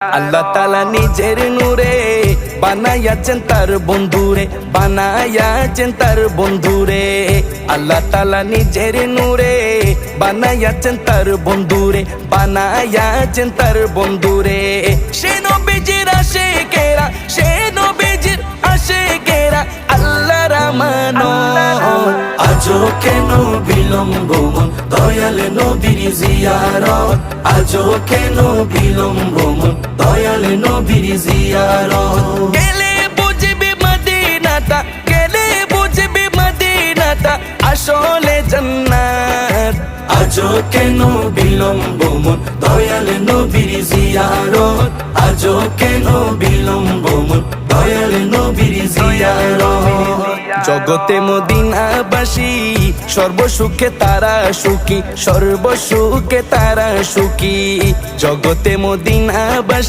আল্লাহ তাআলা নিজের নূরে বানায়াছেন তার বন্ধুরে, বানায়াছেন তার বন্ধুরে। আল্লাহ তাআলা নিজের নূরে বানায়াছেন তার বন্ধুরে, বানায়াছেন তার বন্ধুরে। সে নবীজির আশিকেরা, সে নবীজির আশিকেরা আল্লাহর আমানত। আজও কেন বিলম্ব মন দয়াল নবীর জিয়ারত, আজও কেন বিলম্ব মন দয়াল নবীর জিয়ারত। গেলে বুঝবি মদিনাটা, গেলে বুঝবি মদিনাটা আসলে জান্নাত। আজও কেন বিলম্ব মন দয়াল নবীর জিয়ারত, আজও কেন বিলম্ব মন দয়াল নবীর জিয়ারত। জগতে মদিনাবাসী সর্বসুখে তারা সুখী, সর্বসুখে তারা সুখী। জগতে মদিনাবাসী